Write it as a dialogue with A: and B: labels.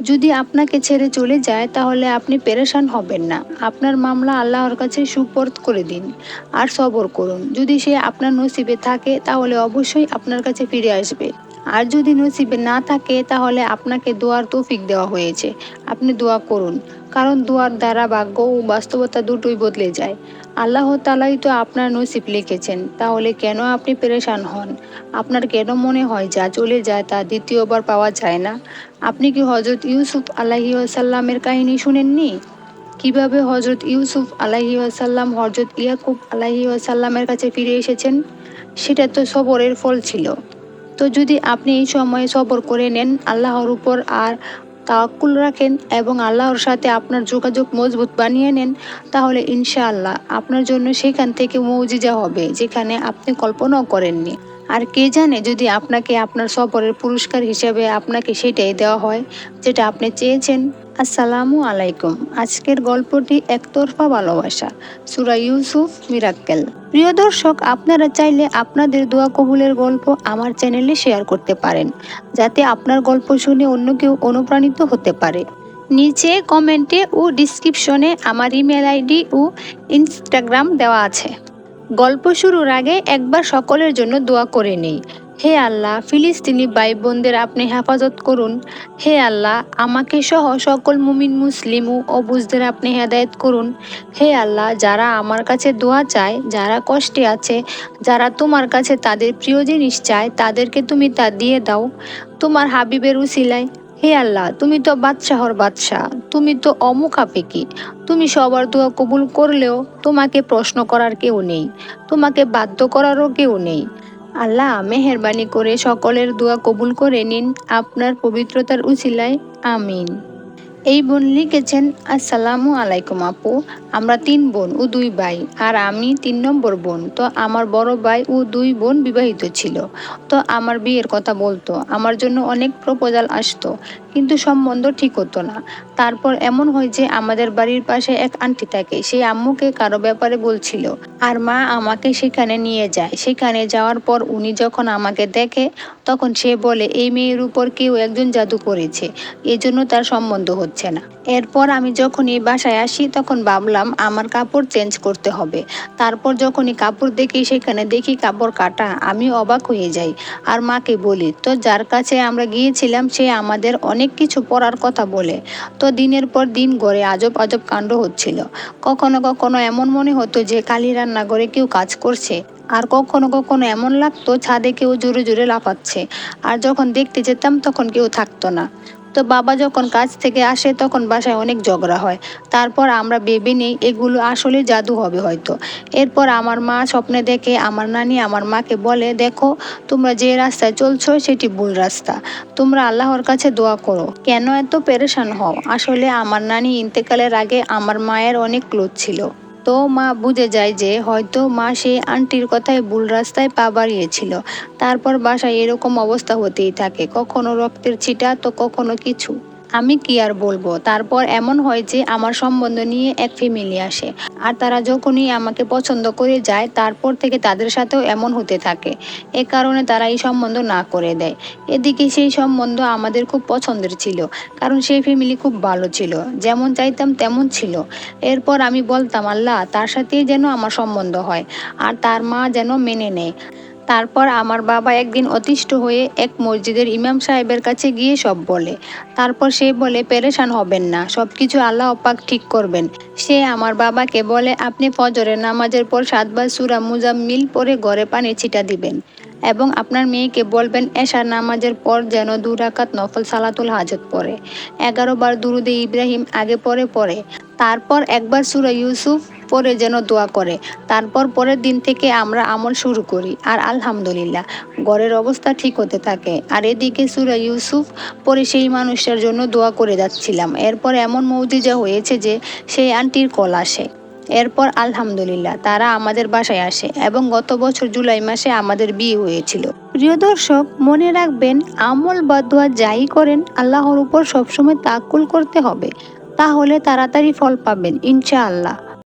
A: যদি আপনাকে ছেড়ে চলে যায় তাহলে আপনি পেরেশান হবেন না। আপনার মামলা আল্লাহর কাছে সুপর্দ করে দিন আর সবর করুন। যদি সে আপনার নসিবে থাকে তাহলে অবশ্যই আপনার কাছে ফিরে আসবে। আর যদি নসিবে না থাকে তাহলে আপনাকে দোয়ার তৌফিক দেওয়া হয়েছে। আপনি দোয়া করুন, কারণ দোয়ার দ্বারা ভাগ্য ও বাস্তবতা দুটোই বদলে যায়। আল্লাহ তাআলাই তো আপনার নসিব লিখেছেন, তাহলে কেন আপনি পেরেশান হন? আপনার কেন মনে হয় যা চলে যায় তা দ্বিতীয়বার পাওয়া যায় না? আপনি কি হজরত ইউসুফ আলাইহি ওয়াসাল্লামের কাহিনী শুনেননি? কিভাবে হজরত ইউসুফ আলাইহি ওয়াসাল্লাম হজরত ইয়াকুব আলাইহি ওয়াসাল্লামের কাছে ফিরে এসেছেন? সেটা তো সবরের ফল ছিল। তো যদি আপনি এই সময়ে সবর করে নেন আল্লাহর উপর আর তাওয়াক্কুল রাখেন এবং আল্লাহর সাথে আপনার যোগাযোগ মজবুত বানিয়ে নেন, তাহলে ইনশাআল্লাহ আপনার জন্য সেখান থেকে মুজিজা হবে যেখানে আপনি কল্পনাও করেননি। আর কে জানে, যদি আপনাকে আপনার সবরের পুরস্কার হিসেবে আপনাকে সেটাই দেওয়া হয় যেটা আপনি চেয়েছেন। আসসালামু আলাইকুম। আজকের গল্পটি একতরফা ভালোবাসা, সূরা ইউসুফ মিরাক্কেল। প্রিয় দর্শক, আপনারা চাইলে আপনাদের দোয়া কবুলের গল্প আমার চ্যানেলে শেয়ার করতে পারেন, যাতে আপনার গল্প শুনে অন্য কেউ অনুপ্রাণিত হতে পারে। নিচে কমেন্টে ও ডিসক্রিপশনে আমার ইমেল আইডি ও ইনস্টাগ্রাম দেওয়া আছে। গল্প শুরুর আগে একবার সকলের জন্য দোয়া করে নেই। হে আল্লাহ, ফিলিস্তিনি ভাই বোনদের আপনি হেফাজত করুন। হে আল্লাহ, আমাকে সহ সকল মুমিন মুসলিম ও অবুঝদের আপনি হেদায়েত করুন। হে আল্লাহ, যারা আমার কাছে দোয়া চায়, যারা কষ্টে আছে, যারা তোমার কাছে তাদের প্রিয় জিনিস চায়, তাদেরকে তুমি তা দিয়ে দাও তোমার হাবিবের উসিলায়। হে আল্লাহ, তুমি তো বাদশাহর বাদশাহ, তুমি তো অমুখাপেক্ষী। তুমি সবার দোয়া কবুল করলেও তোমাকে প্রশ্ন করার কেউ নেই, তোমাকে বাধ্য করারও কেউ নেই। আল্লাহ, মেহেরবানি করে সকলের দোয়া কবুল করে নিন আপনার পবিত্রতার উসিলায়। আমিন। এই বোন লিখেছেন, আসসালামু আলাইকুম আপু, আমরা 3 বোন ও 2 ভাই, আর আমি 3 নম্বর বোন। তো আমার বড় ভাই ও 2 বোন বিবাহিত ছিল। তো আমার বিয়ের কথা বলতো, আমার জন্য অনেক প্রপোজাল আসতো, কিন্তু সম্বন্ধ ঠিক হতো না। তারপর এমন হয় যে আমাদের বাড়ির পাশে এক আন্টি থাকে, সেই আম্মুকে কারো ব্যাপারে বলছিল, আর মা আমাকে সেখানে নিয়ে যায়। সেখানে যাওয়ার পর উনি যখন আমাকে দেখে তখন সে বলে এই মেয়ের উপর কেউ একজন জাদু করেছে, এজন্য তার সম্বন্ধ হচ্ছে না। এরপর আমি যখন এই বাসায় আসি তখন ভাবলাম আমার কাপড় চেঞ্জ করতে হবে। তারপর যখনই কাপড় দেখি সেখানে দেখি কাপড় কাটা, আমি অবাক হয়ে যাই আর মাকে বলি। তো যার কাছে আমরা গিয়েছিলাম সে আমাদের অনেক কিছু পড়ার কথা বলে। তো দিনের পর দিন ঘরে আজব আজব কাণ্ড হচ্ছিল। কখনো কখনো এমন মনে হতো যে কালি রান্নাঘরে কেউ কাজ করছে, আর কখনো কখনো এমন লাগতো ছাদে কেউ জোরে জোরে লাফাচ্ছে। আর যখন দেখতে যেতাম তখন কেউ থাকতো না। তো বাবা যখন কাজ থেকে আসে তখন বাসায় অনেক ঝগড়া হয়। তারপর আমরা ভেবে নেই এগুলো আসলে জাদু হবে হয়তো। এরপর আমার মা স্বপ্নে দেখে আমার নানি আমার মাকে বলে, দেখো, তোমরা যে রাস্তায় চলছো সেটি ভুল রাস্তা, তোমরা আল্লাহর কাছে দোয়া করো, কেন এত পেরেশান হও? আসলে আমার নানি ইন্তেকালের আগে আমার মায়ের অনেক ক্লোজ ছিল। তো মা বুঝে যায় যে হয়তো মা সেই আন্টির কথায় ভুল রাস্তায় পা বাড়িয়েছিল। তারপর বাসায় এরকম অবস্থা হতেই থাকে, কখনো রক্তের ছিটা তো কখনো কিছু। আমি কি আর বলবো। তারপর এমন হয় যে আমার সম্বন্ধ নিয়ে এক ফ্যামিলি আসে, আর তারা যখনই আমাকে পছন্দ করে যায় তারপর থেকে তাদের সাথেও এমন হতে থাকে। এ কারণে তারা এই সম্বন্ধ না করে দেয়। এদিকে সেই সম্বন্ধ আমাদের খুব পছন্দের ছিল, কারণ সেই ফ্যামিলি খুব ভালো ছিল, যেমন চাইতাম তেমন ছিল। এরপর আমি বলতাম, আল্লাহ, তার সাথেই যেন আমার সম্বন্ধ হয় আর তার মা যেন মেনে নেয়। তারপর আমার বাবা একদিন অতিষ্ঠ হয়ে এক মসজিদের ইমাম সাহেবের কাছে গিয়ে সব বলে। তারপর সে বলে, পেরেশান হবেন না, সব কিছু আল্লাহ পাক ঠিক করবেন। সে আমার বাবাকে বলে, আপনি ফজরের নামাজের পর 7 বার সূরা মুজাম্মিল পড়ে ঘরে পানি ছিটা দিবেন, এবং আপনার মেয়েকে বলবেন এশার নামাজের পর যেন 2 রাকাত নফল সালাতুল হাজত পড়ে, 11 বার দুরুদে ইব্রাহিম আগে পরে পড়ে, তারপর একবার সূরা ইউসুফ পরে যেন দোয়া করে। তারপর পরের দিন থেকে আমরা আমল শুরু করি, আর আলহামদুলিল্লাহ ঘরের অবস্থা ঠিক হতে থাকে। আর এদিকে সূরা ইউসুফ পরে সেই মানুষটার জন্য দোয়া করে যাচ্ছিলাম। এরপর এমন মৌজিজা হয়েছে যে সেই আন্টির কল আসে। এরপর আলহামদুলিল্লাহ তারা আমাদের বাসায় আসে এবং গত বছর জুলাই মাসে আমাদের বিয়ে হয়েছিল। প্রিয় দর্শক, মনে রাখবেন, আমল বা দোয়া যাই করেন আল্লাহর উপর সবসময় তাওয়াক্কুল করতে হবে, তাহলে তাড়াতাড়ি ফল পাবেন ইনশাআল্লাহ।